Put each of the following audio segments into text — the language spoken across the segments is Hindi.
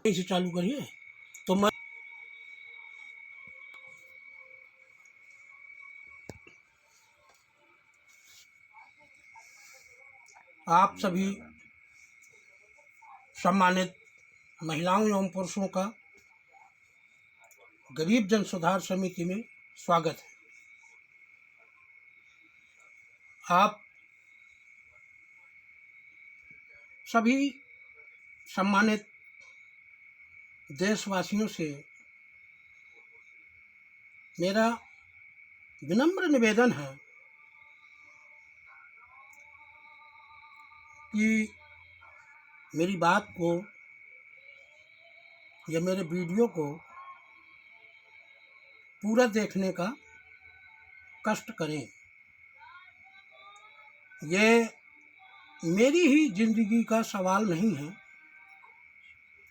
इसे चालू करिए। तो मैं आप सभी सम्मानित महिलाओं एवं पुरुषों का गरीब जन सुधार समिति में स्वागत है। आप सभी सम्मानित देशवासियों से मेरा विनम्र निवेदन है कि मेरी बात को या मेरे वीडियो को पूरा देखने का कष्ट करें। ये मेरी ही जिंदगी का सवाल नहीं है,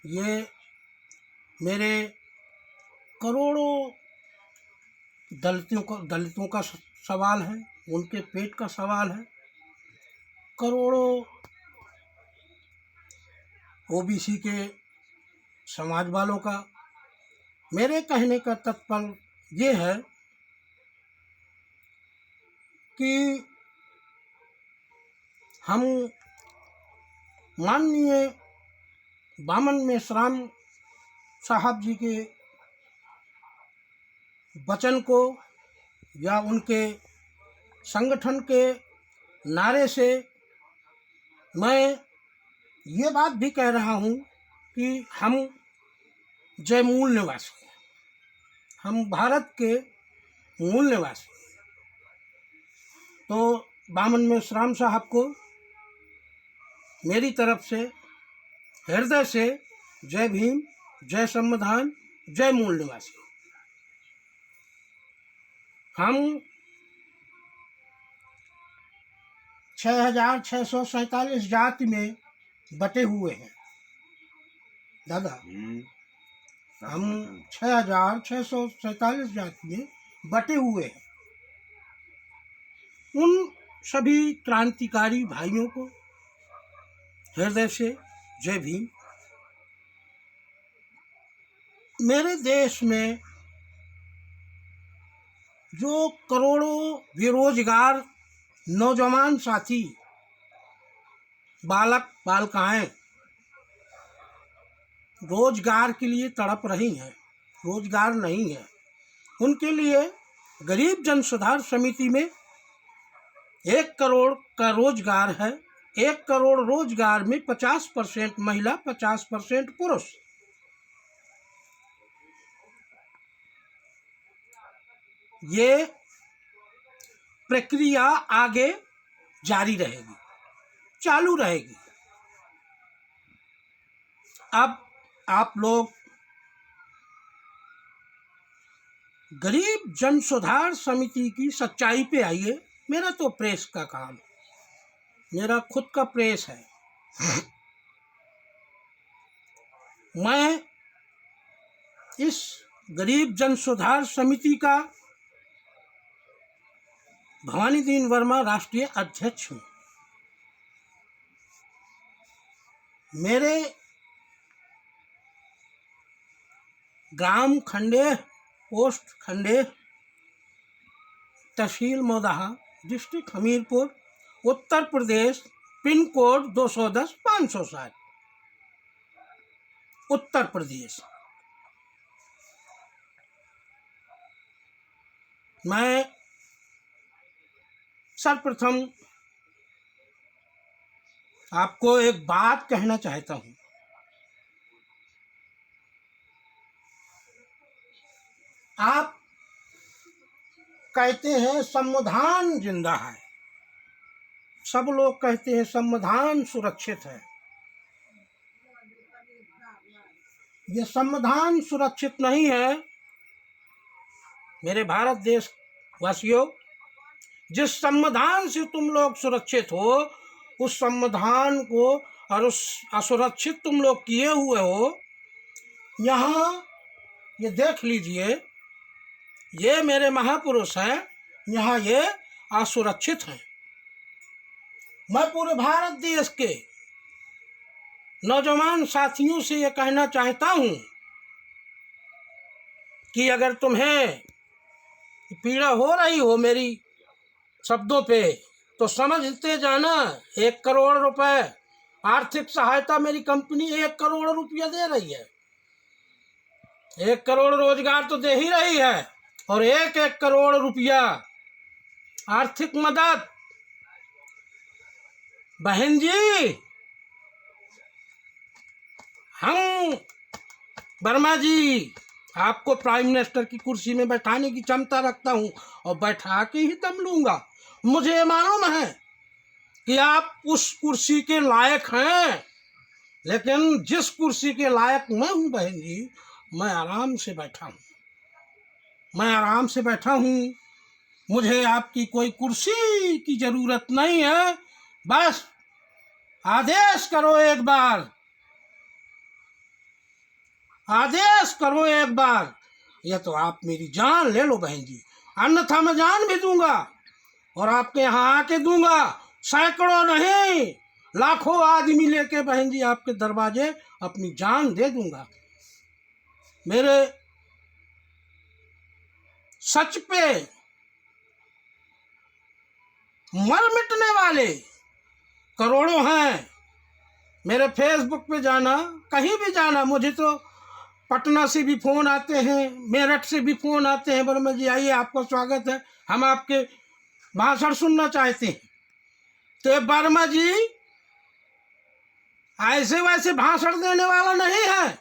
ये मेरे करोड़ों दलितों का सवाल है, उनके पेट का सवाल है, करोड़ों ओबीसी के समाज वालों का। मेरे कहने का तात्पर्य ये है कि हम माननीय बामन मेश्राम साहब जी के वचन को या उनके संगठन के नारे से मैं ये बात भी कह रहा हूँ कि हम जय मूल निवासी हैं, हम भारत के मूल निवासी हैं। तो बामन मेश्राम साहब को मेरी तरफ से हृदय से जय भीम, जय संविधान, जय मूल निवासी। हम 6,647 जाति में बटे हुए हैं दादा। हम 6,647 जाति में बटे हुए हैं। उन सभी क्रांतिकारी भाइयों को हृदय से जय भीम। मेरे देश में जो करोड़ों बेरोजगार नौजवान साथी, बालक बालिकाएं रोजगार के लिए तड़प रही हैं, रोजगार नहीं है, उनके लिए गरीब जन सुधार समिति में 1 करोड़ का रोजगार है। 1 करोड़ रोजगार में 50% महिला, 50% पुरुष। ये प्रक्रिया आगे जारी रहेगी, चालू रहेगी। अब आप लोग गरीब जन सुधार समिति की सच्चाई पे आइए। मेरा तो प्रेस का काम, मेरा खुद का प्रेस है। मैं इस गरीब जन सुधार समिति का भवानी दीन वर्मा राष्ट्रीय अध्यक्ष हूँ। मेरे ग्राम खंडेह, पोस्ट खंडेह, तहसील Maudaha, district Hamirpur, Uttar Pradesh, pin code 210-560, Uttar Pradesh. मैं सर्वप्रथम आपको एक बात कहना चाहता हूँ। आप कहते हैं संविधान जिंदा है, सब लोग कहते हैं संविधान सुरक्षित है। ये संविधान सुरक्षित नहीं है मेरे भारत देश वासियों। जिस संविधान से तुम लोग सुरक्षित हो, उस संविधान को और उस असुरक्षित तुम लोग किए हुए हो। यहाँ ये देख लीजिए, ये मेरे महापुरुष हैं, यहाँ ये असुरक्षित हैं। मैं पूरे भारत देश के नौजवान साथियों से ये कहना चाहता हूँ कि अगर तुम्हें पीड़ा हो रही हो मेरी शब्दों पे तो समझते जाना। 1 करोड़ रुपए आर्थिक सहायता मेरी कंपनी 1 करोड़ रुपया दे रही है। 1 करोड़ रोजगार तो दे ही रही है और 1-1 करोड़ रुपया आर्थिक मदद। बहन जी, हम वर्मा जी आपको प्राइम मिनिस्टर की कुर्सी में बैठाने की क्षमता रखता हूं और बैठा के ही दम लूंगा। मुझे मालूम है कि आप उस कुर्सी के लायक हैं, लेकिन जिस कुर्सी के लायक मैं हूं बहन जी, मैं आराम से बैठा हूं। मैं आराम से बैठा हूं। मुझे आपकी कोई कुर्सी की जरूरत नहीं है। बस आदेश करो एक बार, आदेश करो एक बार। या तो आप मेरी जान ले लो बहन जी, अन्यथा मैं जान भी दूंगा और आपके यहाँ आके दूंगा। सैकड़ों नहीं, लाखों आदमी लेके बहन जी आपके दरवाजे अपनी जान दे दूंगा। मेरे सच पे मर मिटने वाले करोड़ों हैं। मेरे फेसबुक पे जाना, कहीं भी जाना, मुझे तो पटना से भी फ़ोन आते हैं, मेरठ से भी फ़ोन आते हैं, वर्मा जी आइए आपका स्वागत है, हम आपके भाषण सुनना चाहते हैं। तो वर्मा जी ऐसे वैसे भाषण देने वाला नहीं है।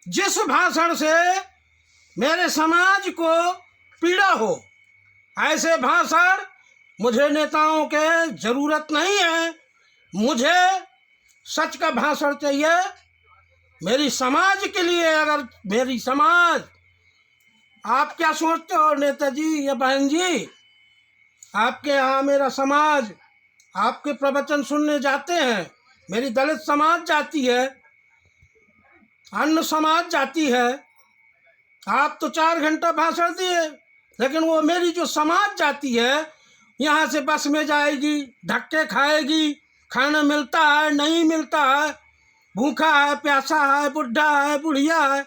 जिस भाषण से मेरे समाज को पीड़ा हो, ऐसे भाषण मुझे नेताओं के जरूरत नहीं है। मुझे सच का भाषण चाहिए मेरी समाज के लिए। अगर मेरी समाज, आप क्या सोचते हो नेताजी या बहन जी, आपके यहाँ मेरा समाज आपके प्रवचन सुनने जाते हैं, मेरी दलित समाज जाती है, अन्य समाज जाती है। आप तो 4 घंटा भाषण दिए, लेकिन वो मेरी जो समाज जाती है, यहाँ से बस में जाएगी, धक्के खाएगी, खाना मिलता है नहीं मिलता है, भूखा है प्यासा है, बुढ़ा है बुढ़िया है,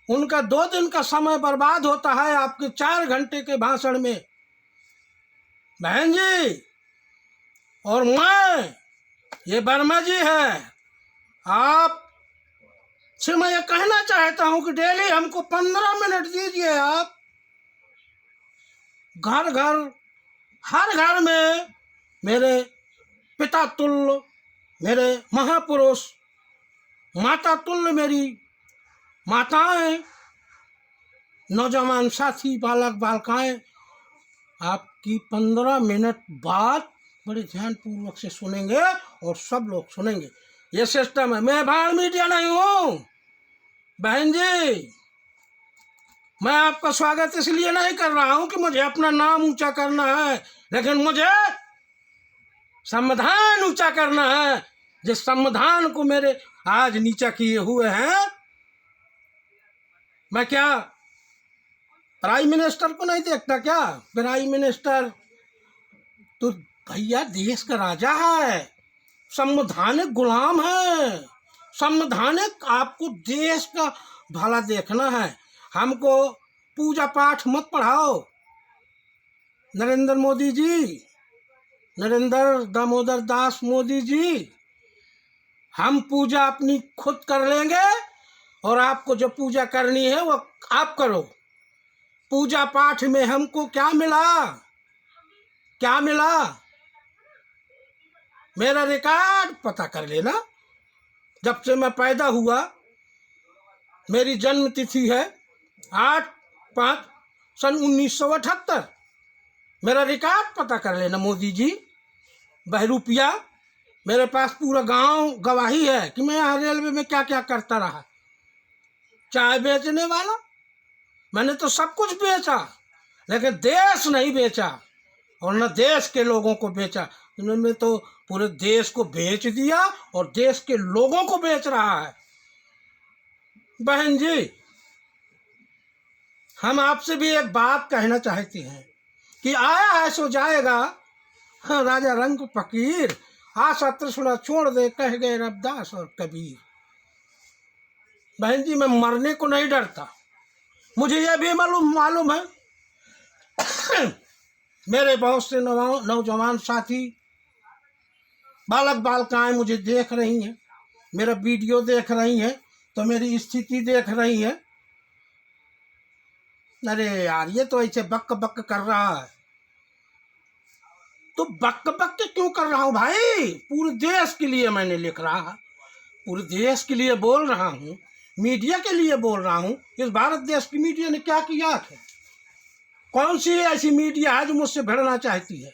उनका 2 दिन का समय बर्बाद होता है आपके 4 घंटे के भाषण में बहन जी। और मैं, ये वर्मा जी है, आप से मैं ये कहना चाहता हूँ कि डेली हमको 15 मिनट दीजिए आप। घर घर, हर घर में मेरे पिता तुल्य, मेरे महापुरुष, माता तुल्य मेरी माताएं, नौजवान साथी, बालक बालिकाएं आपकी 15 मिनट बाद बड़े ध्यानपूर्वक से सुनेंगे और सब लोग सुनेंगे। ये सिस्टम है। मैं बाहर मीडिया नहीं हूँ बहन जी। मैं आपका स्वागत इसलिए नहीं कर रहा हूँ कि मुझे अपना नाम ऊंचा करना है, लेकिन मुझे संविधान ऊंचा करना है। जिस संविधान को मेरे आज नीचा किए हुए हैं, मैं क्या प्राइम मिनिस्टर को नहीं देखता क्या? प्राइम मिनिस्टर तो भैया देश का राजा है, संवैधानिक गुलाम है। संवैधानिक आपको देश का भला देखना है। हमको पूजा पाठ मत पढ़ाओ नरेंद्र मोदी जी, नरेंद्र दामोदर दास मोदी जी। हम पूजा अपनी खुद कर लेंगे और आपको जो पूजा करनी है वो आप करो। पूजा पाठ में हमको क्या मिला, क्या मिला? मेरा रिकॉर्ड पता कर लेना। जब से मैं पैदा हुआ, मेरी जन्म तिथि है 8/5/1978। मेरा रिकॉर्ड पता कर लेना मोदी जी। बहरूपिया मेरे पास पूरा गांव गवाही है कि मैं यहाँ रेलवे में क्या क्या करता रहा। चाय बेचने वाला, मैंने तो सब कुछ बेचा, लेकिन देश नहीं बेचा और न देश के लोगों को बेचा। इन्होंने तो पूरे देश को बेच दिया और देश के लोगों को बेच रहा है। बहन जी, हम आपसे भी एक बात कहना चाहते हैं कि आया है सो जाएगा। हाँ, राजा रंग फकीर आशा तृष्णा छोड़ दे कह गए रविदास और कबीर। बहन जी, मैं मरने को नहीं डरता। मुझे यह भी मालूम है मेरे बहुत से नौजवान साथी, बालक बालिकाएं मुझे देख रही हैं, मेरा वीडियो देख रही हैं, तो मेरी स्थिति देख रही हैं। अरे यार, ये तो ऐसे बक बक कर रहा है। तो बक बक क्यों कर रहा हूँ भाई? पूरे देश के लिए मैंने लिख रहा है, पूरे देश के लिए बोल रहा हूँ, मीडिया के लिए बोल रहा हूँ। इस भारत देश की मीडिया ने क्या किया है? कौन सी ऐसी मीडिया है जो मुझसे भिड़ना चाहती है?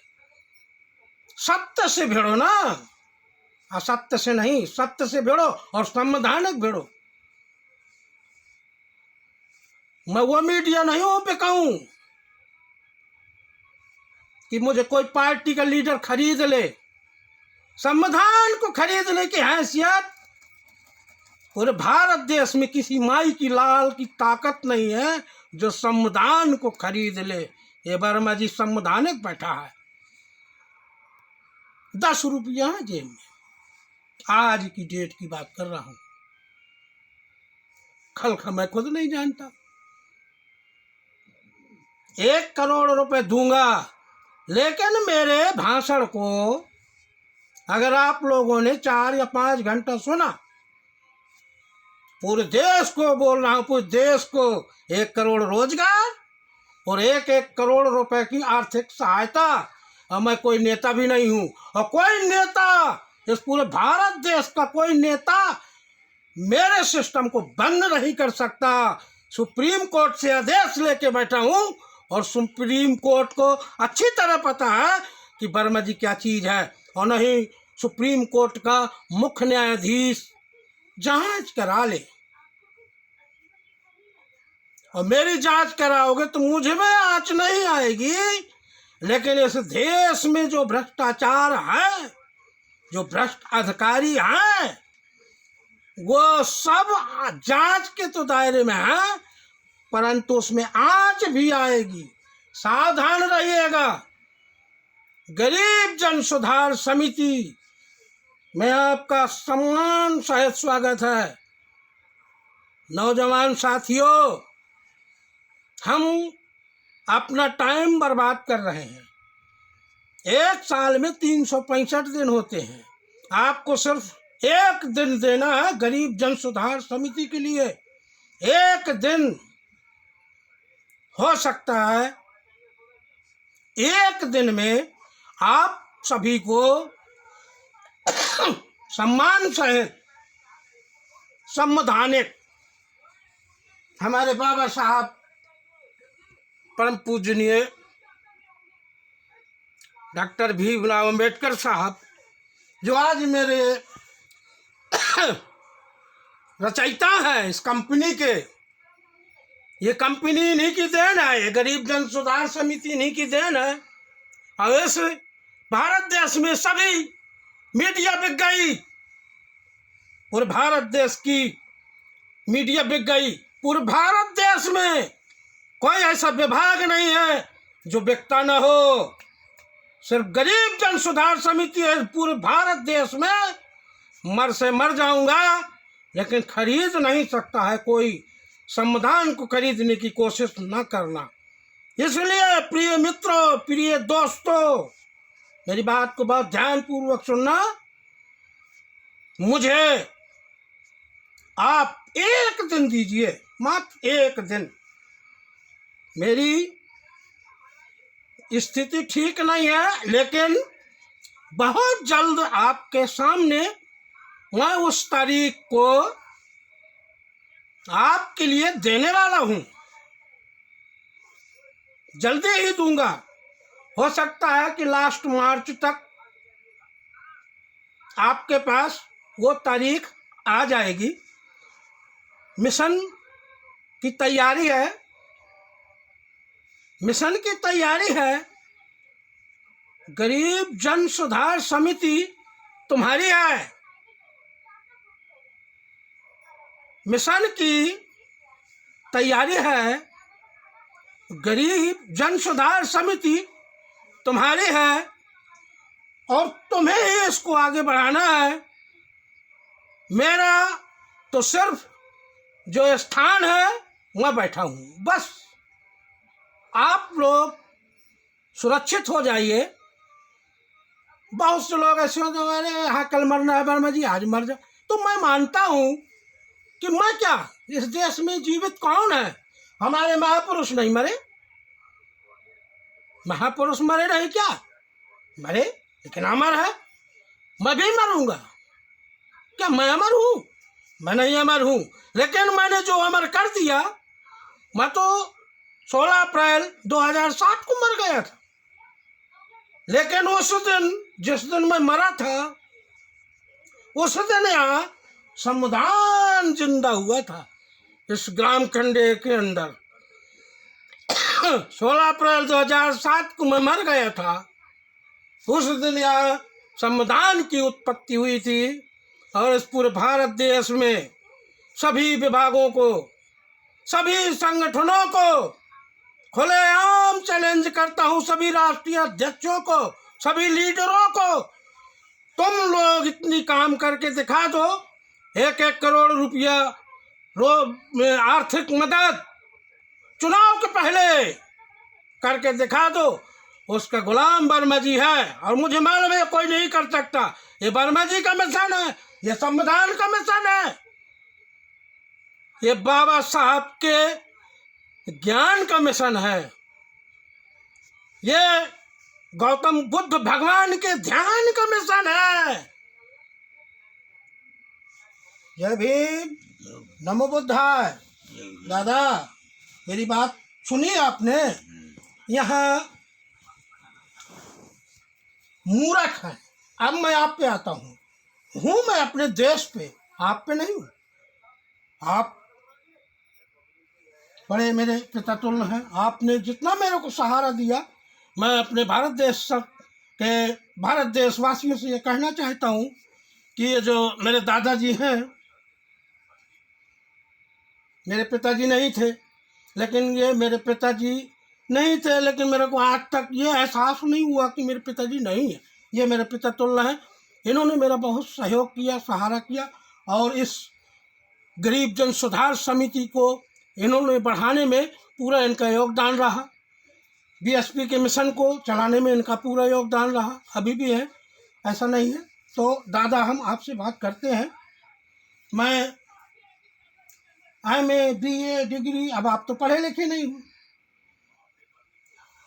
सत्य से भिड़ो ना, असत्य से नहीं। सत्य से भिड़ो और संवैधानिक भिड़ो। मैं वो मीडिया नहीं हूं पे कहूं कि मुझे कोई पार्टी का लीडर खरीद ले। संविधान को खरीदने की हैसियत पूरे भारत देश में किसी माई की लाल की ताकत नहीं है जो संविधान को खरीद ले। ये वर्मा जी संवैधानिक बैठा है, 10 रुपया जेब में। आज की डेट की बात कर रहा हूं, कल का मैं खुद नहीं जानता। 1 करोड़ रुपए दूंगा, लेकिन मेरे भाषण को अगर आप लोगों ने 4 या 5 घंटा सुना, पूरे देश को बोल रहा हूं, पूरे देश को 1 करोड़ रोजगार और 1-1 करोड़ रुपए की आर्थिक सहायता। और मैं कोई नेता भी नहीं हूं, और कोई नेता, इस पूरे भारत देश का कोई नेता मेरे सिस्टम को बंद नहीं कर सकता। सुप्रीम कोर्ट से आदेश लेके बैठा हूं और सुप्रीम कोर्ट को अच्छी तरह पता है कि वर्मा जी क्या चीज है। और नहीं, सुप्रीम कोर्ट का मुख्य न्यायाधीश जांच करा ले, और मेरी जांच कराओगे तो मुझे में आंच नहीं आएगी। लेकिन इस देश में जो भ्रष्टाचार है, जो भ्रष्ट अधिकारी हैं, वो सब जांच के तो दायरे में है, परंतु उसमें आंच भी आएगी। सावधान रहिएगा। गरीब जन सुधार समिति में आपका सम्मान सहित स्वागत है। नौजवान साथियों, हम अपना टाइम बर्बाद कर रहे हैं। 1 साल में 365 दिन होते हैं। आपको सिर्फ 1 दिन देना है गरीब जन सुधार समिति के लिए। 1 दिन हो सकता है, 1 दिन में आप सभी को सम्मान सहित संवैधानिक हमारे बाबा साहब परम पूजनीय डॉक्टर भीमराव अम्बेडकर साहब, जो आज मेरे रचयिता हैं इस कंपनी के, ये कंपनी इन्हीं की देन है, ये गरीब जन सुधार समिति इन्हीं की देन है। और इस भारत देश में सभी मीडिया बिक गई, पूरे भारत देश की मीडिया बिक गई। पूरे भारत देश में कोई ऐसा विभाग नहीं है जो बिकता न हो। सिर्फ गरीब जन सुधार समिति है पूरे भारत देश में। मर से मर जाऊंगा, लेकिन खरीद नहीं सकता है कोई। संविधान को खरीदने की कोशिश न करना। इसलिए प्रिय मित्रों, प्रिय दोस्तों, मेरी बात को बहुत ध्यानपूर्वक सुनना। मुझे आप 1 दिन दीजिए, मात्र 1 दिन। मेरी स्थिति ठीक नहीं है, लेकिन बहुत जल्द आपके सामने मैं उस तारीख को आपके लिए देने वाला हूं। जल्दी ही दूंगा। हो सकता है कि लास्ट मार्च तक आपके पास वो तारीख आ जाएगी। मिशन की तैयारी है, मिशन की तैयारी है। गरीब जन सुधार समिति तुम्हारी है। मिशन की तैयारी है, गरीब जन सुधार समिति तुम्हारी है। और तुम्हें ही इसको आगे बढ़ाना है। मेरा तो सिर्फ जो स्थान है मैं बैठा हूँ, बस आप लोग सुरक्षित हो जाइए। बहुत से लोग ऐसे होते हैं, अरे हाँ कल मरना है वर्मा जी, आज मर जाए। तो मैं मानता हूँ कि मैं क्या, इस देश में जीवित कौन है? हमारे महापुरुष नहीं मरे? महापुरुष मरे नहीं क्या? मरे, लेकिन अमर है। मैं भी मरूंगा क्या? मैं अमर हूँ? मैं नहीं अमर हूँ, लेकिन मैंने जो अमर कर दिया, मैं तो 16 अप्रैल 2007 को मर गया था। लेकिन उस दिन, जिस दिन मैं मरा था, उस दिन यहाँ संविधान जिंदा हुआ था इस ग्राम खंडे के अंदर। 16 अप्रैल 2007 को मैं मर गया था। उस दिन यहाँ संविधान की उत्पत्ति हुई थी और इस पूरे भारत देश में सभी विभागों को, सभी संगठनों को खुलेआम चैलेंज करता हूँ, सभी राष्ट्रीय अध्यक्षों को, सभी लीडरों को, तुम लोग इतनी काम करके दिखा दो, 1-1 करोड़ रुपया आर्थिक मदद चुनाव के पहले करके दिखा दो। उसका गुलाम वर्मा जी है और मुझे मालूम है कोई नहीं कर सकता। ये वर्मा जी का मिशन है, ये संविधान का मिशन है, ये बाबा साहब के ज्ञान का मिशन है, ये गौतम बुद्ध भगवान के ध्यान का मिशन है। जय भीम, नमो बुद्धाय। दादा मेरी बात सुनी आपने? यहाँ मूर्ख है। अब मैं आप पे आता हूँ मैं अपने देश पे, आप पे नहीं हूँ। आप बड़े मेरे पिता तुल्य हैं। आपने जितना मेरे को सहारा दिया, मैं अपने भारत देशवासियों से ये कहना चाहता हूँ कि ये जो मेरे दादाजी हैं, मेरे पिताजी नहीं थे, लेकिन ये मेरे पिताजी नहीं थे, लेकिन मेरे को आज तक ये एहसास नहीं हुआ कि मेरे पिताजी नहीं है। ये मेरे पिता तुल्य हैं। इन्होंने मेरा बहुत सहयोग किया, सहारा किया, और इस गरीब जन सुधार समिति को इन्होंने बढ़ाने में पूरा इनका योगदान रहा। बीएसपी के मिशन को चलाने में इनका पूरा योगदान रहा, अभी भी है, ऐसा नहीं है। तो दादा हम आपसे बात करते हैं। मैं MA BA डिग्री, अब आप तो पढ़े लिखे नहीं हो,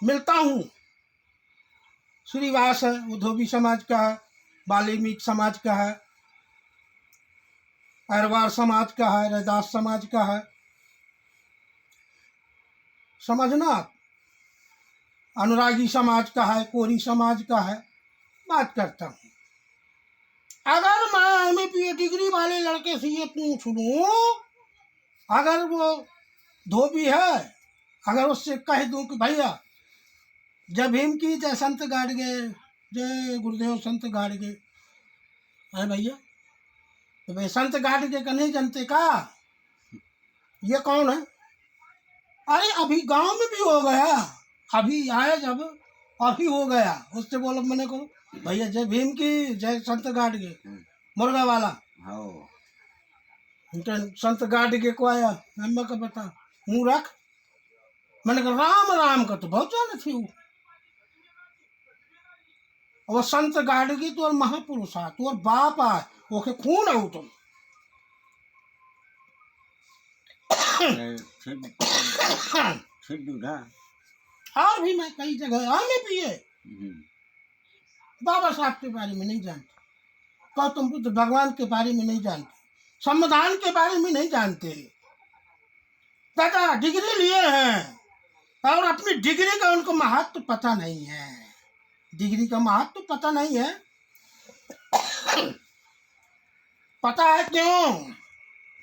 मिलता हूँ। श्रीवास है, वो धोबी समाज का है, वाल्मीकि समाज का है, अरवार समाज का है, रैदास समाज का है, समझना। अनुरागी समाज का है, कोरी समाज का है। बात करता हूँ, अगर मैं MA BA डिग्री वाले लड़के से ये पूछ लूँ, अगर वो धोबी है, अगर उससे कह दूँ कि भैया जय भीम की, जय संत गाड़गे, जय गुरुदेव संत गाड़गे, है भैया, तो भाई संत गाड़गे का नहीं जानते का? ये कौन है? अरे अभी गांव में भी हो गया, अभी आया जब अभी हो गया। उससे बोलो मैंने को भैया जय भीम की, जय संत गाड़गे, मुर्गा वाला संत गाड़गे को आया, मैं का बता मुँह रख। मैंने कहा राम राम का तो बहुत जाने थी वो संत गाड़गी तो और महापुरुष आ, तो और बाप आ, ओके खून है तुम। और भी मैं कई जगह आने पिए बाबा साहब के बारे में नहीं जानते, गौतम बुद्ध भगवान के बारे में नहीं जानते, संविधान के बारे में नहीं जानते। दादा डिग्री लिए हैं और अपनी डिग्री का उनको महत्व पता नहीं है, डिग्री का महत्व पता नहीं है। पता है क्यों?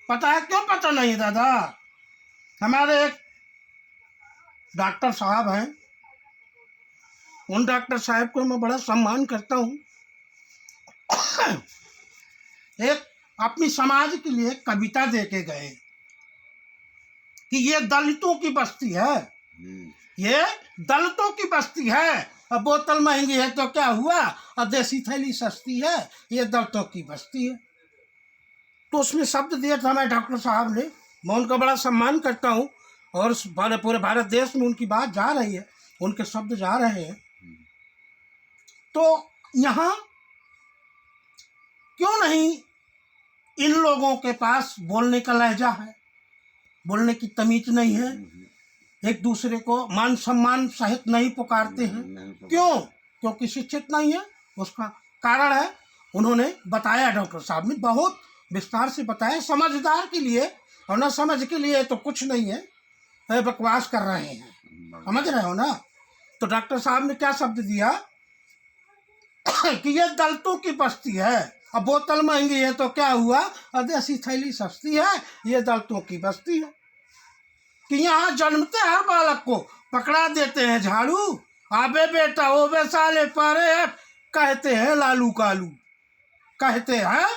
पता है क्यों पता नहीं है दादा? हमारे एक डॉक्टर साहब हैं, उन डॉक्टर साहब को मैं बड़ा सम्मान करता हूँ। एक अपनी समाज के लिए कविता दे के गए कि ये दलितों की बस्ती है, ये दलितों की बस्ती है, अब बोतल महंगी है तो क्या हुआ, और देसी थैली सस्ती है, ये दर्दों की बस्ती है। तो उसमें शब्द दिया था मैं डॉक्टर साहब ने, मैं उनका बड़ा सम्मान करता हूँ, और पूरे भारत देश में उनकी बात जा रही है, उनके शब्द जा रहे हैं। तो यहाँ क्यों नहीं इन लोगों के पास बोलने का लहजा है, बोलने की तमीज नहीं है, एक दूसरे को मान सम्मान सहित नहीं पुकारते हैं। क्यों? क्योंकि शिक्षित नहीं है। उसका कारण है, उन्होंने बताया, डॉक्टर साहब ने बहुत विस्तार से बताया। समझदार के लिए और न समझ के लिए तो कुछ नहीं है, बकवास कर रहे हैं, समझ रहे हो ना। तो डॉक्टर साहब ने क्या शब्द दिया कि ये दलितों की बस्ती है, अब बोतल महंगी है तो क्या हुआ, और देसी थैली सस्ती है, ये दलितों की बस्ती है। कि यहाँ जन्मते हर बालक को पकड़ा देते हैं झाड़ू, आबे बेटा ओबे साले पारे हट, कहते हैं लालू कालू, कहते हैं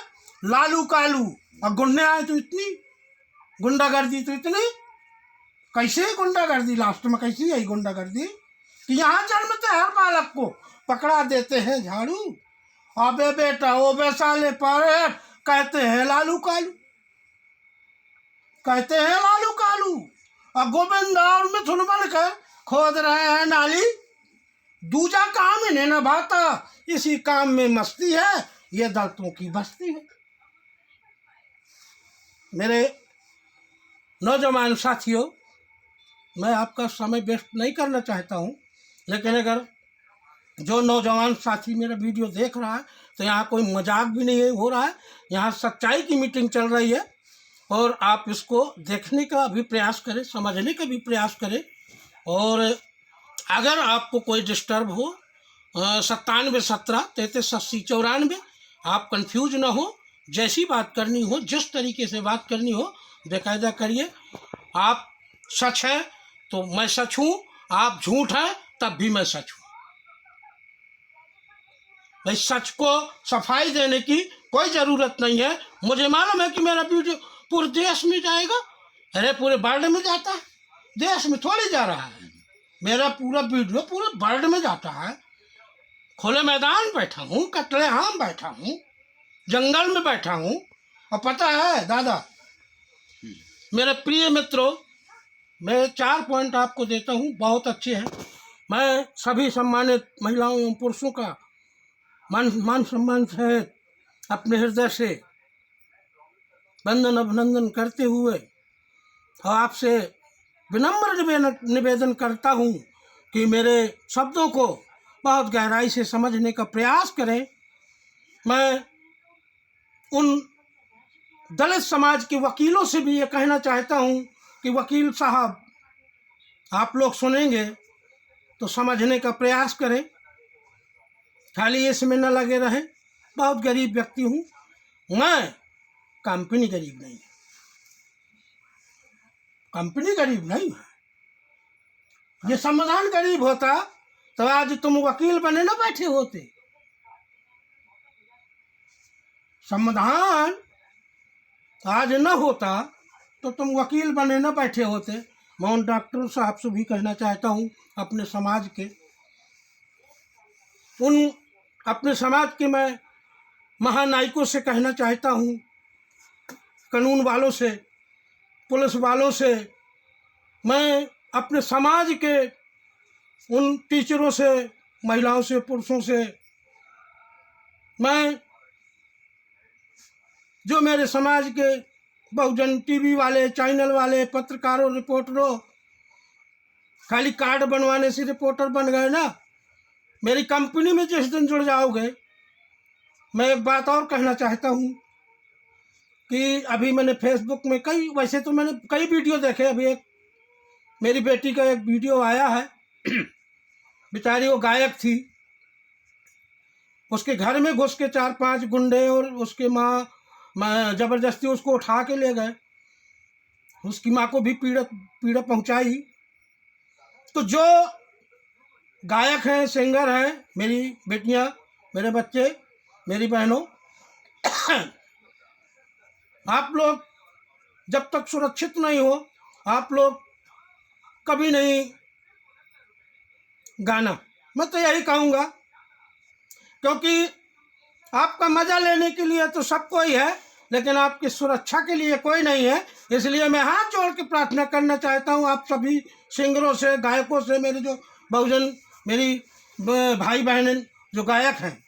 लालू कालू। और गुंडे आए तो इतनी गुंडागर्दी, तो इतनी कैसे गुंडागर्दी, लास्ट में कैसी है गुंडागर्दी कि यहाँ जन्मते हर बालक को पकड़ा देते हैं झाड़ू, अबे बेटा ओबे साले पारे हट, कहते हैं लालू कालू, कहते हैं लालू कालू। और गोविंदा और मिथुन बनकर खोद रहे हैं नाली, दूजा काम इन्हें न भाता, इसी काम में मस्ती है, ये दलितों की बस्ती है। मेरे नौजवान साथियों, मैं आपका समय वेस्ट नहीं करना चाहता हूँ, लेकिन अगर जो नौजवान साथी मेरा वीडियो देख रहा है तो यहाँ कोई मजाक भी नहीं हो रहा है, यहाँ सच्चाई की मीटिंग चल रही है, और आप इसको देखने का भी प्रयास करें, समझने का भी प्रयास करें। और अगर आपको कोई डिस्टर्ब हो 9717338094, आप कंफ्यूज ना हो, जैसी बात करनी हो, जिस तरीके से बात करनी हो बेकायदा करिए। आप सच है तो मैं सच हूँ, आप झूठ है तब भी मैं सच हूँ। भाई सच को सफाई देने की कोई ज़रूरत नहीं है। मुझे मालूम है कि मेरा वीडियो पूरे देश में जाएगा, अरे पूरे वर्ल्ड में जाता है, देश में थोड़ी जा रहा है, मेरा पूरा वीडियो पूरे वर्ल्ड में जाता है। खुले मैदान बैठा हूँ, कटले आम बैठा हूँ, जंगल में बैठा हूँ। और पता है दादा, मेरे प्रिय मित्रों, मैं 4 पॉइंट आपको देता हूँ, बहुत अच्छे हैं। मैं सभी सम्मानित महिलाओं एवं पुरुषों का मान सम्मान से अपने हृदय से वंदन अभिनंदन करते हुए और आपसे विनम्र निवेदन करता हूँ कि मेरे शब्दों को बहुत गहराई से समझने का प्रयास करें। मैं उन दलित समाज के वकीलों से भी ये कहना चाहता हूँ कि वकील साहब, आप लोग सुनेंगे तो समझने का प्रयास करें, खाली इसमें न लगे रहें। बहुत गरीब व्यक्ति हूँ मैं, कंपनी गरीब नहीं है, कंपनी गरीब नहीं है। ये संविधान गरीब होता तो आज तुम वकील बने न बैठे होते। संविधान आज न होता तो तुम वकील बने न बैठे होते। मैं उन डॉक्टर साहब से भी कहना चाहता हूँ, अपने समाज के मैं महानायकों से कहना चाहता हूँ, कानून वालों से, पुलिस वालों से, मैं अपने समाज के उन टीचरों से, महिलाओं से, पुरुषों से, मैं जो मेरे समाज के बहुजन टीवी वाले, चैनल वाले, पत्रकारों, रिपोर्टरों, खाली कार्ड बनवाने से रिपोर्टर बन गए ना। मेरी कंपनी में जिस दिन जुड़ जाओगे, मैं एक बात और कहना चाहता हूँ कि अभी मैंने फेसबुक में वैसे तो मैंने कई वीडियो देखे, अभी एक मेरी बेटी का एक वीडियो आया है, बेचारी वो गायक थी, उसके घर में घुस के 4-5 गुंडे और उसके माँ ज़बरदस्ती उसको उठा के ले गए, उसकी माँ को भी पीड़ा पहुँचाई। तो जो गायक हैं, सिंगर हैं, मेरी बेटियां, मेरे बच्चे, मेरी बहनों, आप लोग जब तक सुरक्षित नहीं हो, आप लोग कभी नहीं गाना, मैं तो यही कहूँगा, क्योंकि आपका मजा लेने के लिए तो सब कोई है, लेकिन आपकी सुरक्षा के लिए कोई नहीं है। इसलिए मैं हाथ जोड़ के प्रार्थना करना चाहता हूँ आप सभी सिंगरों से, गायकों से, मेरे जो बहुजन मेरी भाई बहन जो गायक हैं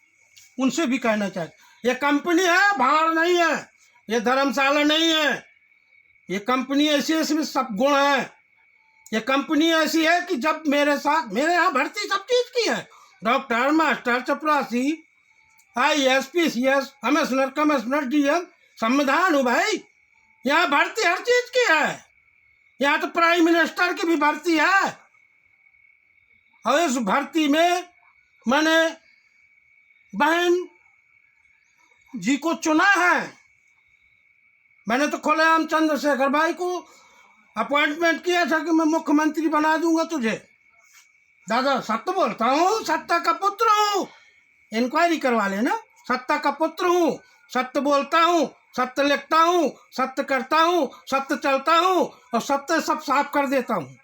उनसे भी कहना चाहता, ये कंपनी है, भाड़ नहीं है, ये धर्मशाला नहीं है। ये कंपनी ऐसी है, इसमें सब गुण है। ये कंपनी ऐसी है कि जब मेरे साथ, मेरे यहाँ भर्ती सब चीज़ की है, डॉक्टर, मास्टर, चपरासी, IAS, PCS, कमिश्नर, DM, संविधान हूँ भाई। यहाँ भर्ती हर चीज की है। यहाँ तो प्राइम मिनिस्टर की भी भर्ती है, और इस भर्ती में मैंने बहन जी को चुना है। मैंने तो खुलेआम चंद्रशेखर भाई को अपॉइंटमेंट किया था कि मैं मुख्यमंत्री बना दूंगा तुझे। दादा सत्य बोलता हूँ, सत्ता का पुत्र हूँ, इंक्वायरी करवा लेना। सत्ता का पुत्र हूँ, सत्य बोलता हूँ, सत्य लिखता हूँ, सत्य करता हूँ, सत्य चलता हूँ, और सत्य सब साफ कर देता हूँ।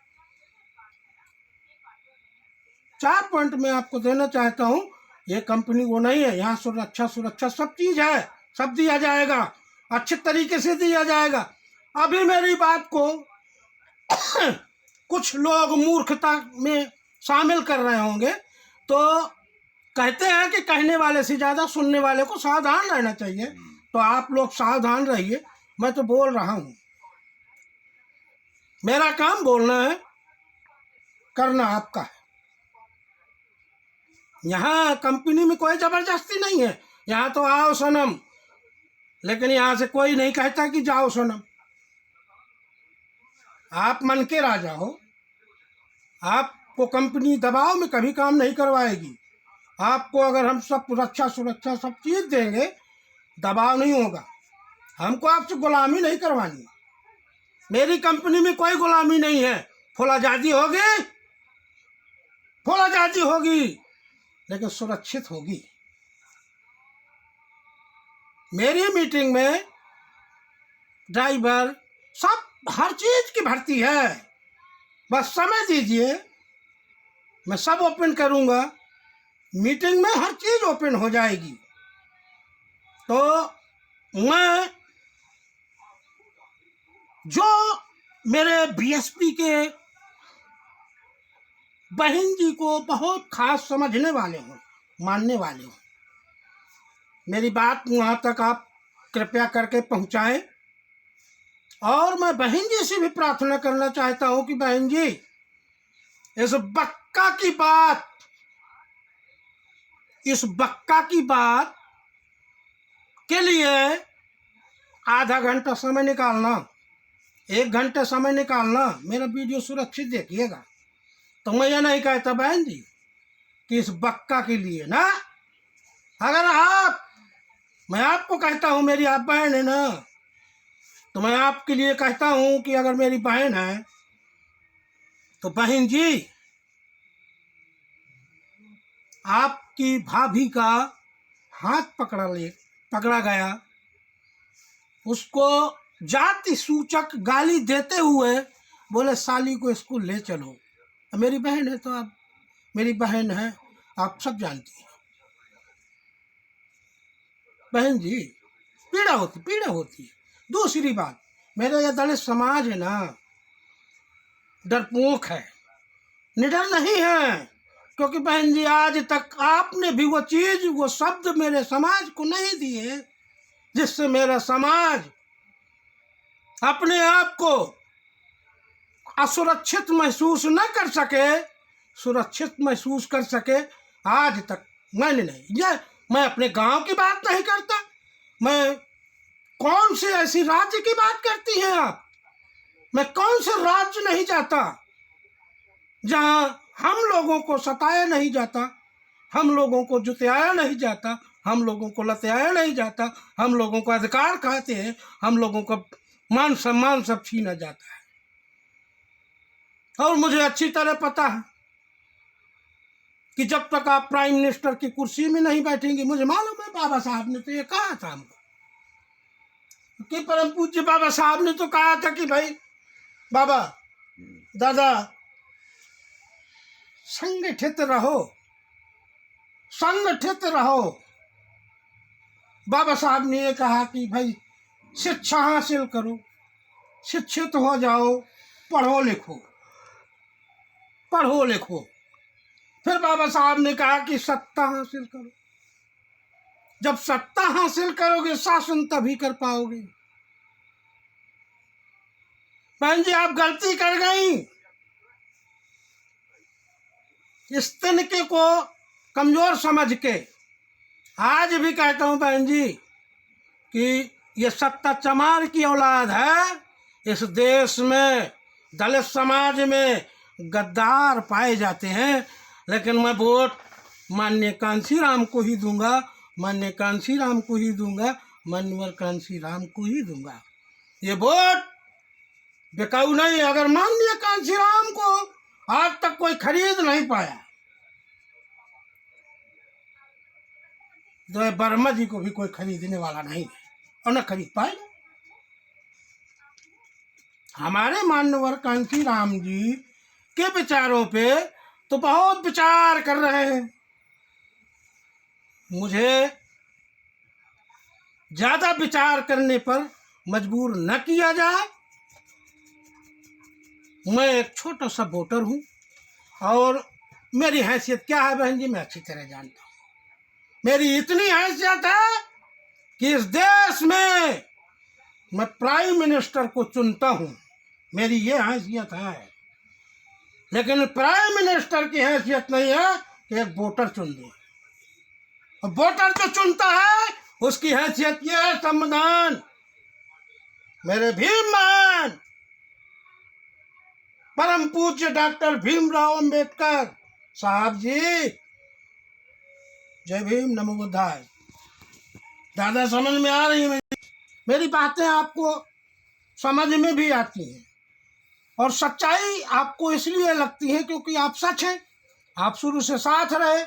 4 पॉइंट मैं आपको देना चाहता हूँ। ये कंपनी वो नहीं है, यहाँ सुरक्षा सब चीज़ है, सब दिया जाएगा, अच्छे तरीके से दिया जाएगा। अभी मेरी बात को कुछ लोग मूर्खता में शामिल कर रहे होंगे, तो कहते हैं कि कहने वाले से ज़्यादा सुनने वाले को सावधान रहना चाहिए। तो आप लोग सावधान रहिए। मैं तो बोल रहा हूँ, मेरा काम बोलना है, करना आपका है। यहाँ कंपनी में कोई ज़बरदस्ती नहीं है। यहाँ तो आओ सनम, लेकिन यहाँ से कोई नहीं कहता कि जाओ सनम। आप मन के राजा हो, आपको कंपनी दबाव में कभी काम नहीं करवाएगी। आपको अगर हम सब सुरक्षा सब चीज़ देंगे, दबाव नहीं होगा। हमको आपसे गुलामी नहीं करवानी। मेरी कंपनी में कोई गुलामी नहीं है। फुलाजादी होगी, लेकिन सुरक्षित होगी। मेरी मीटिंग में ड्राइवर सब हर चीज की भर्ती है। बस समय दीजिए, मैं सब ओपन करूंगा। मीटिंग में हर चीज ओपन हो जाएगी। तो मैं जो मेरे BSP के बहन जी को बहुत खास समझने वाले हों, मानने वाले हों, मेरी बात वहाँ तक आप कृपया करके पहुँचाएं। और मैं बहन जी से भी प्रार्थना करना चाहता हूँ कि बहन जी, इस बक्का की बात के लिए आधा घंटा समय निकालना, 1 घंटा समय निकालना, मेरा वीडियो सुरक्षित देखिएगा। तो मैं ये नहीं कहता बहन जी कि इस बक्का के लिए ना, अगर मैं आपको कहता हूँ, मेरी आप बहन है ना, तो मैं आपके लिए कहता हूँ कि अगर मेरी बहन है तो बहन जी, आपकी भाभी का हाथ पकड़ा गया, उसको जाति सूचक गाली देते हुए बोले साली को स्कूल ले चलो। मेरी बहन है तो आप मेरी बहन है, आप सब जानती हैं। बहन जी, पीड़ा होती है। दूसरी बात, मेरा यह दलित समाज है ना, डरपोक है, निडर नहीं है। क्योंकि बहन जी, आज तक आपने भी वो शब्द मेरे समाज को नहीं दिए जिससे मेरा समाज अपने आप को असुरक्षित महसूस न कर सके, सुरक्षित महसूस कर सके। आज तक मैंने नहीं, मैं अपने गांव की बात नहीं करता। मैं कौन से ऐसी राज्य की बात करती हैं आप? मैं कौन से राज्य नहीं जाता जहां हम लोगों को सताया नहीं जाता, हम लोगों को जुतियाया नहीं जाता, हम लोगों को लत्याया नहीं जाता, हम लोगों को अधिकार कहते हैं, हम लोगों का मान सम्मान सब छीना जाता है। और मुझे अच्छी तरह पता है कि जब तक आप प्राइम मिनिस्टर की कुर्सी में नहीं बैठेंगे, मुझे मालूम है बाबा साहब ने तो ये कहा था हमको, कि परम पूज्य बाबा साहब ने तो कहा था कि भाई बाबा दादा संगठित रहो, संगठित रहो। बाबा साहब ने ये कहा कि भाई शिक्षा हासिल करो, शिक्षित हो जाओ, पढ़ो लिखो, पढ़ो लिखो। फिर बाबा साहब ने कहा कि सत्ता हासिल करो। जब सत्ता हासिल करोगे शासन तभी कर पाओगे। बहन जी, आप गलती कर गई। इस तिनके को कमजोर समझ के आज भी कहता हूं बहन जी कि ये सत्ता चमार की औलाद है। इस देश में दलित समाज में गद्दार पाए जाते हैं, लेकिन मैं वोट माननीय कांशीराम को ही दूंगा, माननीय कांशीराम को ही दूंगा, माननीय कांशीराम को ही दूंगा। ये वोट बिकाऊ नहीं। अगर माननीय कांशीराम को आज तक कोई खरीद नहीं पाया, तो वर्मा जी को भी कोई खरीदने वाला नहीं है और न खरीद पाएगा। हमारे मान्यवर कांशीराम जी के विचारों पे तो बहुत विचार कर रहे हैं। मुझे ज्यादा विचार करने पर मजबूर न किया जाए। मैं एक छोटा सा वोटर हूं और मेरी हैसियत क्या है बहन जी, मैं अच्छी तरह जानता हूं। मेरी इतनी हैसियत है कि इस देश में मैं प्राइम मिनिस्टर को चुनता हूं। मेरी ये हैसियत है, लेकिन प्राइम मिनिस्टर की हैसियत नहीं है कि एक वोटर चुन दे। और वोटर जो चुनता है उसकी हैसियत ये है संविधान। मेरे भीममान परम पूज्य डॉक्टर भीमराव अंबेडकर साहब जी, जय भीम, नमो बुद्धाय। दादा समझ में आ रही है मेरी बातें? आपको समझ में भी आती हैं और सच्चाई आपको इसलिए लगती है क्योंकि आप सच हैं। आप शुरू से साथ रहे,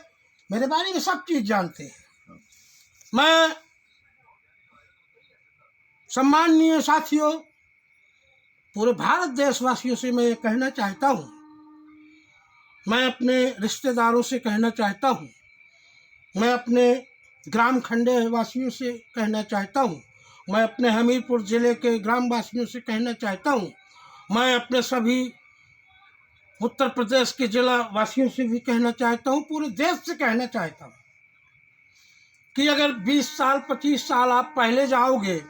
मेरे बारे में सब चीज जानते हैं। मैं सम्माननीय साथियों, पूरे भारत देशवासियों से मैं ये कहना चाहता हूँ, मैं अपने रिश्तेदारों से कहना चाहता हूँ, मैं अपने ग्राम खंडे वासियों से कहना चाहता हूँ, मैं अपने हमीरपुर ज़िले के ग्राम वासियों से कहना चाहता हूँ, मैं अपने सभी उत्तर प्रदेश के जिला वासियों से भी कहना चाहता हूँ, पूरे देश से कहना चाहता हूँ कि अगर 20 साल 25 साल आप पहले जाओगे,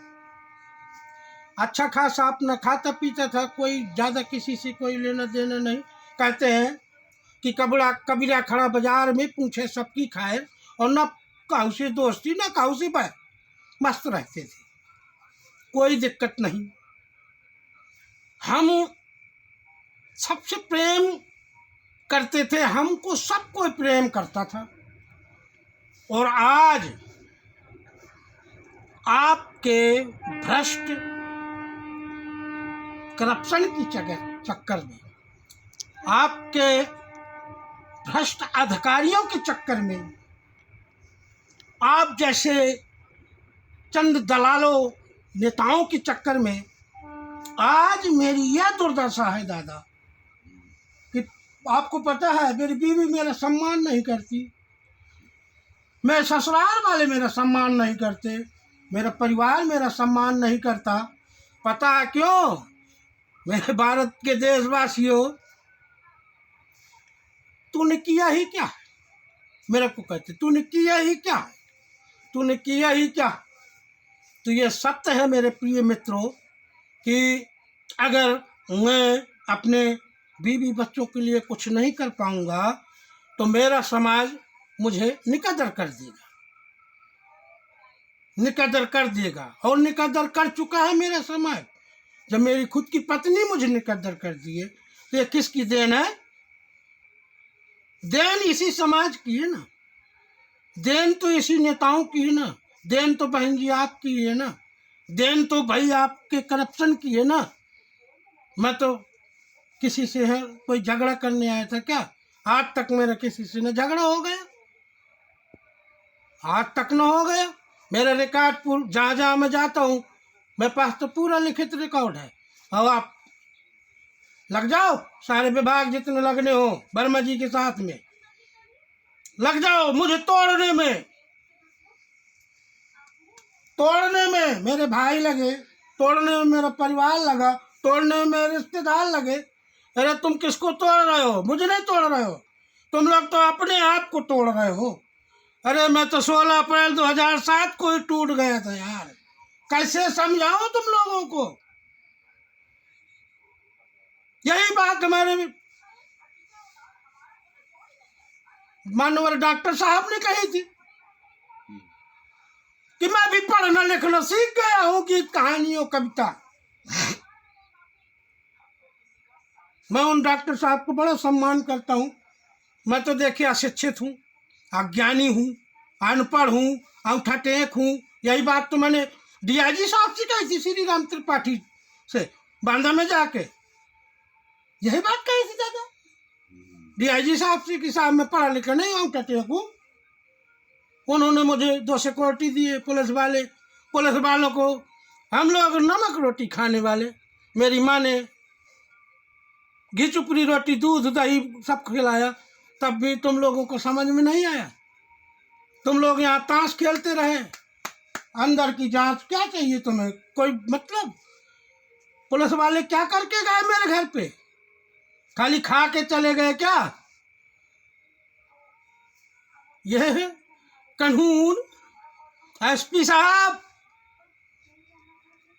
अच्छा खासा अपना खाता पीता था, कोई ज़्यादा किसी से कोई लेना देना नहीं। कहते हैं कि कबीरा खड़ा बाजार में पूछे सबकी खैर, और न काहू से दोस्ती न काहू से बैर, मस्त रहते थे, कोई दिक्कत नहीं। हम सबसे प्रेम करते थे, हमको सब कोई प्रेम करता था। और आज आपके भ्रष्ट करप्शन की चक्कर में, आपके भ्रष्ट अधिकारियों के चक्कर में, आप जैसे चंद दलालों नेताओं के चक्कर में आज मेरी यह दुर्दशा है दादा कि आपको पता है मेरी बीवी मेरा सम्मान नहीं करती, मेरे ससुराल वाले मेरा सम्मान नहीं करते, मेरा परिवार मेरा सम्मान नहीं करता। पता है क्यों? मेरे भारत के देशवासियों, तूने किया ही क्या? मेरे को कहते तूने किया ही क्या, तूने किया ही क्या? तो ये सत्य है मेरे प्रिय मित्रों कि अगर मैं अपने बीवी बच्चों के लिए कुछ नहीं कर पाऊंगा तो मेरा समाज मुझे निकदर कर देगा, निकदर कर देगा। और निकदर कर चुका है मेरा समाज। जब मेरी खुद की पत्नी मुझे निकदर कर दिए तो ये किसकी देन है? देन इसी समाज की है ना, देन तो इसी नेताओं की है ना, देन तो बहन जी आपकी है ना, देन तो भाई आपके करप्शन की है ना। मैं तो किसी से है कोई झगड़ा करने आया था क्या? आज तक मेरा किसी से न झगड़ा हो गया, आज तक न हो गया। मेरा रिकॉर्ड जहाँ जहाँ मैं जाता हूँ मेरे पास तो पूरा लिखित रिकॉर्ड है। और आप लग जाओ, सारे विभाग जितने लगने हो वर्मा जी के साथ में, लग जाओ मुझे तोड़ने में। तोड़ने में मेरे भाई लगे, तोड़ने में मेरा परिवार लगा, तोड़ने में मेरे रिश्तेदार लगे। अरे तुम किसको तोड़ रहे हो? मुझे नहीं तोड़ रहे हो, तुम लोग तो अपने आप को तोड़ रहे हो। अरे मैं तो 16 अप्रैल 2007 को ही टूट गया था यार। कैसे समझाओ तुम लोगों को? यही बात हमारे मानवर डॉक्टर साहब ने कही थी कि मैं भी पढ़ना लिखना सीख गया हूं, कि कहानियों कविता। मैं उन डॉक्टर साहब को बड़ा सम्मान करता हूं। मैं तो देखिए अशिक्षित हूं, अज्ञानी हूं, अनपढ़ हूं, अंगूठा टेक हूं। यही बात तो मैंने डीआईजी साहब से कही थी, श्री राम त्रिपाठी से बांदा में जाके। यही बात कही थी दादा डीआईजी साहब से कि साहब मैं पढ़ा लिखा नहीं, अंगूठा टेक हूं। उन्होंने मुझे 2 सिक्योरिटी दिए पुलिस वाले। पुलिस वालों को हम लोग नमक रोटी खाने वाले, मेरी माँ ने घी चुपड़ी रोटी दूध दही सब खिलाया, तब भी तुम लोगों को समझ में नहीं आया। तुम लोग यहाँ ताश खेलते रहे। अंदर की जांच क्या चाहिए तुम्हें? कोई मतलब? पुलिस वाले क्या करके गए मेरे घर पे? खाली खा के चले गए क्या? यह है कानून। एसपी साहब,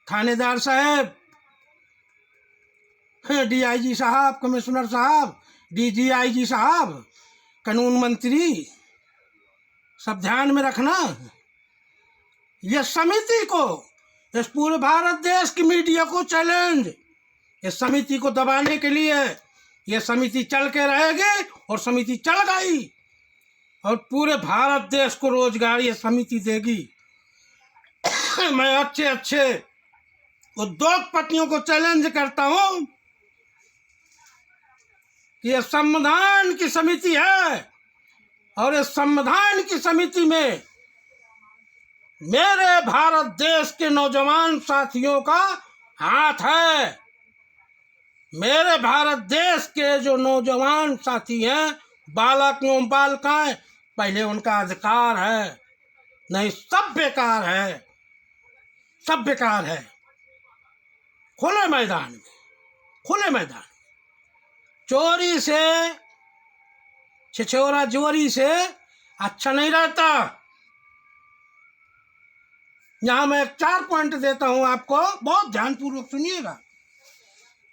थानेदार साहब, डीआईजी साहब, कमिश्नर साहब, डीजीआईजी साहब, कानून मंत्री, सब ध्यान में रखना। यह समिति को, इस पूरे भारत देश की मीडिया को चैलेंज, इस समिति को दबाने के लिए यह समिति चल के रहेगी, और समिति चल गई, और पूरे भारत देश को रोजगार यह समिति देगी। मैं अच्छे अच्छे उद्योगपतियों को चैलेंज करता हूं कि यह संविधान की समिति है, और इस संविधान की समिति में मेरे भारत देश के नौजवान साथियों का हाथ है। मेरे भारत देश के जो नौजवान साथी हैं, बालक एवं बालिकाएं, पहले उनका अधिकार है, नहीं सब बेकार है, सब बेकार है। खुले मैदान में, खुले मैदान, चोरी से, छिछोरा जोरी से अच्छा नहीं रहता। यहां मैं 4 पॉइंट देता हूं आपको, बहुत ध्यानपूर्वक सुनिएगा।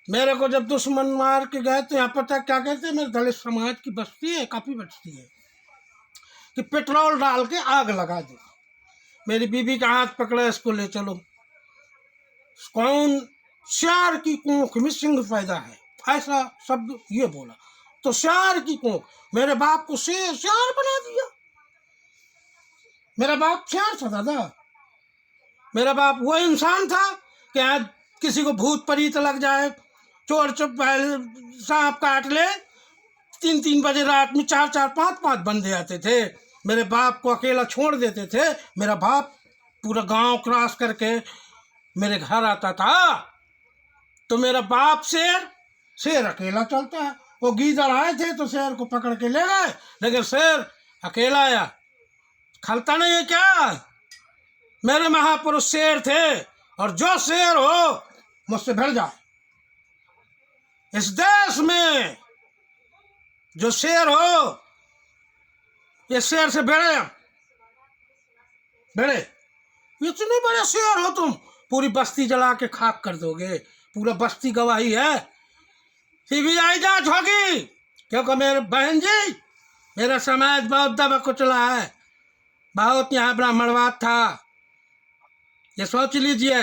मेरे को जब दुश्मन मार के गए तो यहाँ पता क्या कहते हैं, मेरे दलित समाज की बस्ती है, काफ़ी बस्ती है, कि पेट्रोल डाल के आग लगा दो। मेरी बीबी का हाथ पकड़ा, इसको ले चलो। कौन? श्यार की कोख में सिंह पैदा है, ऐसा शब्द ये बोला। तो श्यार की कोख, मेरे बाप को श्यार बना दिया। मेरा बाप श्यार था दादा। मेरा बाप वो इंसान था कि आज किसी को भूत प्रेत लग जाए, चोर सांप काट ले, 3-3 बजे रात में 4-4, 5-5 बंदे आते थे, मेरे बाप को अकेला छोड़ देते थे। मेरा बाप पूरा गांव क्रॉस करके मेरे घर आता था। तो मेरा बाप शेर अकेला चलता है। वो गीदड़ आए थे तो शेर को पकड़ के ले गए, लेकिन शेर अकेला आया, खलता नहीं है क्या? मेरे महापुरुष शेर थे, और जो शेर हो मुझसे भिड़ जाए। इस देश में जो शेर हो, ये शेर से भिड़े, इतने बड़े शेर हो तुम, पूरी बस्ती जला के खाक कर दोगे। पूरा बस्ती गवाही है, सीबीआई जांच होगी, क्योंकि मेरे बहन जी, मेरा समाज बहुत दबा कुचला है, बहुत यहाँ ब्राह्मणवाद था, ये सोच लीजिए।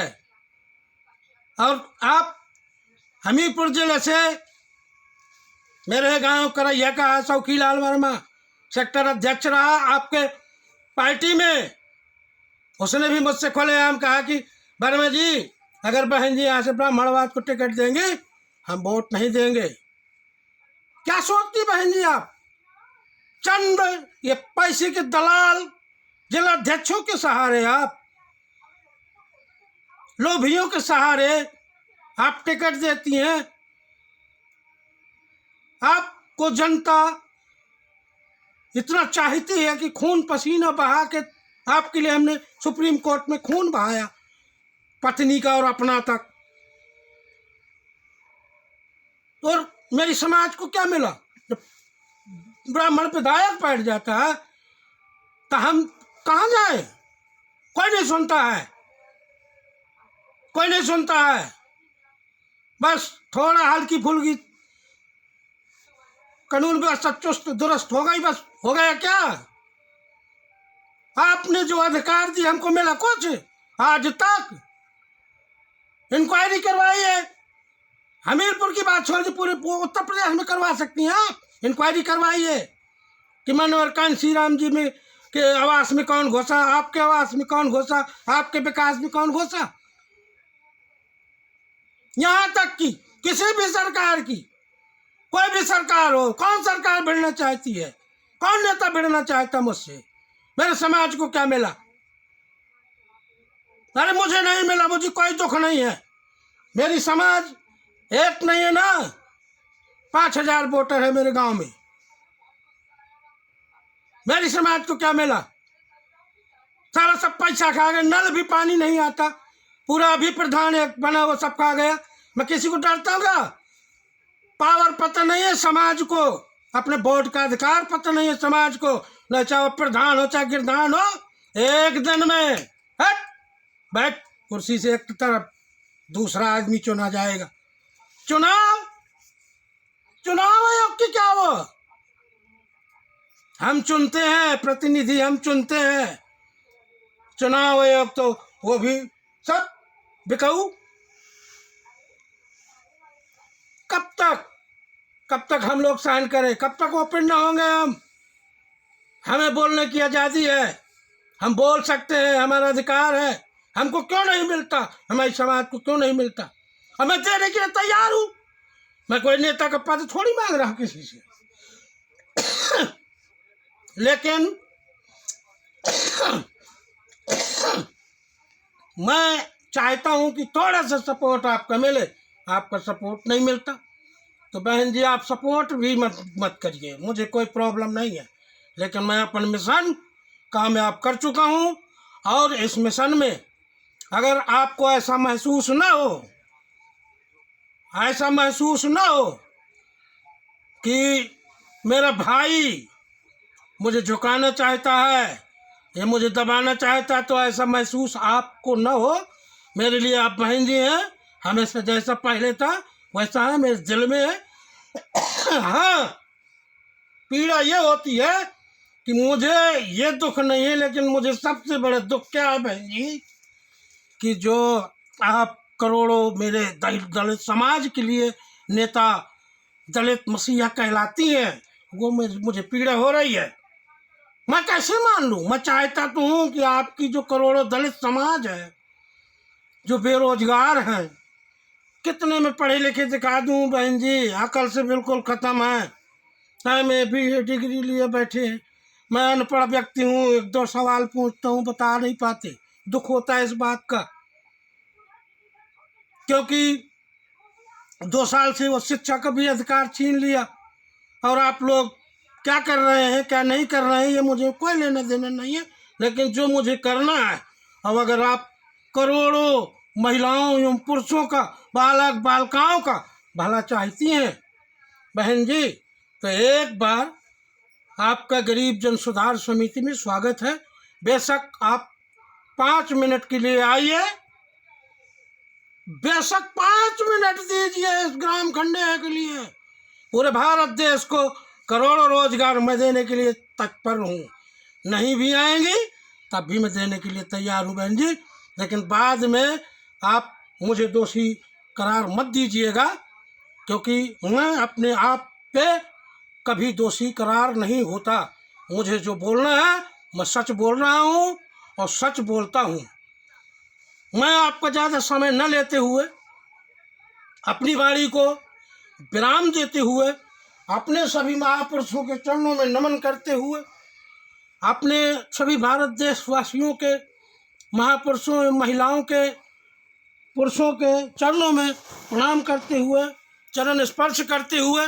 और आप हमीरपुर जिले से, मेरे गांव करैया का है सौखीलाल वर्मा, सेक्टर अध्यक्ष रहा आपके पार्टी में। उसने भी मुझसे खुलेआम कहा कि वर्मा जी, अगर बहन जी यहाँ से ब्राह्मणवाद को टिकट देंगे, हम वोट नहीं देंगे। क्या सोचती बहन जी आप? चंद ये पैसे के दलाल जिलाध्यक्षों के सहारे, आप लोभियों के सहारे आप टिकट देती हैं। आपको जनता इतना चाहती है कि खून पसीना बहा के आपके लिए हमने सुप्रीम कोर्ट में खून बहाया, पत्नी का और अपना तक। और मेरी समाज को क्या मिला? जब ब्राह्मण विधायक बैठ जाता है तो हम कहाँ जाए? कोई नहीं सुनता है, कोई नहीं सुनता है। बस थोड़ा हल्की फुल्की कानून व्यवस्था चुस्त दुरुस्त हो गई, बस हो गया क्या? आपने जो अधिकार दिए हमको मिला कुछ? आज तक इंक्वायरी करवाई है, हमीरपुर की बात छोड़ दी, पूरे उत्तर प्रदेश में करवा सकती हैं आप। इंक्वायरी करवाई है कि मनोहर कांसी राम जी में के आवास में कौन घुसा, आपके आवास में कौन घुसा, आपके विकास में कौन घुसा। यहाँ तक कि किसी भी सरकार की, कोई भी सरकार हो, कौन सरकार भिड़ना चाहती है, कौन नेता भिड़ना चाहता मुझसे? मेरे समाज को क्या मिला? अरे मुझे नहीं मिला, मुझे कोई दुख नहीं है। मेरी समाज एक नहीं है ना, 5,000 वोटर है मेरे गांव में। मेरी समाज को क्या मिला? सारा सब पैसा खा गए, नल भी पानी नहीं आता, पूरा अभी प्रधान एक बना वो सब खा गया। मैं किसी को डरता हूँ? पावर पता नहीं है समाज को, अपने वोट का अधिकार पता नहीं है समाज को। न चाहे प्रधान हो चाहे गिरधान हो, एक दिन में हट बैठ कुर्सी से एक तरफ दूसरा आदमी चुना जाएगा। चुनाव आयोग की क्या वो? हम चुनते हैं प्रतिनिधि, हम चुनते हैं। चुनाव आयोग तो वो भी सब बिकाऊ। कब तक हम लोग सहन करें? कब तक ओपन ना होंगे हम? हमें बोलने की आज़ादी है, हम बोल सकते हैं, हमारा अधिकार है। हमको क्यों नहीं मिलता? हमारी समाज को क्यों नहीं मिलता? और मैं देने के लिए तैयार हूँ। मैं कोई नेता का पद थोड़ी मांग रहा हूँ किसी से। लेकिन मैं चाहता हूँ कि थोड़ा सा सपोर्ट आपका मिले। आपका सपोर्ट नहीं मिलता तो बहन जी आप सपोर्ट भी मत करिए, मुझे कोई प्रॉब्लम नहीं है। लेकिन मैं अपन मिशन कामयाब कर चुका हूँ, और इस मिशन में अगर आपको ऐसा महसूस ना हो कि मेरा भाई मुझे झुकाना चाहता है या मुझे दबाना चाहता है, तो ऐसा महसूस आपको न हो। मेरे लिए आप बहन जी हैं, हमेशा जैसा पहले था वैसा है, मेरे दिल में है। हाँ, पीड़ा ये होती है कि मुझे ये दुख नहीं है, लेकिन मुझे सबसे बड़ा दुख क्या है बहन जी, कि जो आप करोड़ों मेरे दलित समाज के लिए नेता दलित मसीहा कहलाती हैं, वो मुझे पीड़ा हो रही है। मैं कैसे मान लूँ? मैं चाहता तो हूँ कि आपकी जो करोड़ों दलित समाज है, जो बेरोजगार हैं, कितने में पढ़े लिखे दिखा दूँ बहन जी, अकल से बिल्कुल ख़त्म है। में भी डिग्री लिए बैठे हैं, मैं अनपढ़ व्यक्ति हूँ, एक दो सवाल पूछता हूँ बता नहीं पाते। दुख होता है इस बात का, क्योंकि 2 साल से वो शिक्षा का भी अधिकार छीन लिया। और आप लोग क्या कर रहे हैं क्या नहीं कर रहे हैं ये मुझे कोई लेना देना नहीं है, लेकिन जो मुझे करना है, अब अगर आप करोड़ों महिलाओं एवं पुरुषों का, बालक बालिकाओं का भला चाहती हैं बहन जी, तो एक बार आपका गरीब जन सुधार समिति में स्वागत है। बेशक आप 5 मिनट के लिए आइए, बेशक 5 मिनट दीजिए इस ग्राम खंडे के लिए। पूरे भारत देश को करोड़ों रोजगार मैं देने के लिए तत्पर हूँ। नहीं भी आएंगी तब भी मैं देने के लिए तैयार हूँ बहन जी, लेकिन बाद में आप मुझे दोषी करार मत दीजिएगा, क्योंकि मैं अपने आप पे कभी दोषी करार नहीं होता। मुझे जो बोलना है मैं सच बोल रहा हूँ और सच बोलता हूँ। मैं आपका ज़्यादा समय न लेते हुए, अपनी वाणी को विराम देते हुए, अपने सभी महापुरुषों के चरणों में नमन करते हुए, अपने सभी भारत देशवासियों के महापुरुषों एवं महिलाओं के पुरुषों के चरणों में प्रणाम करते हुए, चरण स्पर्श करते हुए,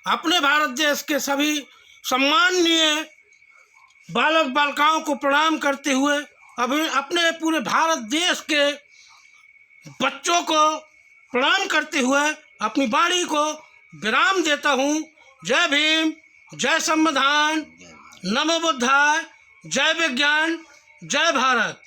अपने भारत देश के सभी सम्माननीय बालक बालिकाओं को प्रणाम करते हुए अभी अपने पूरे भारत देश के बच्चों को प्रणाम करते हुए अपनी वाणी को विराम देता हूँ। जय भीम, जय संविधान, नमो बुद्धाय, जय विज्ञान, जय भारत।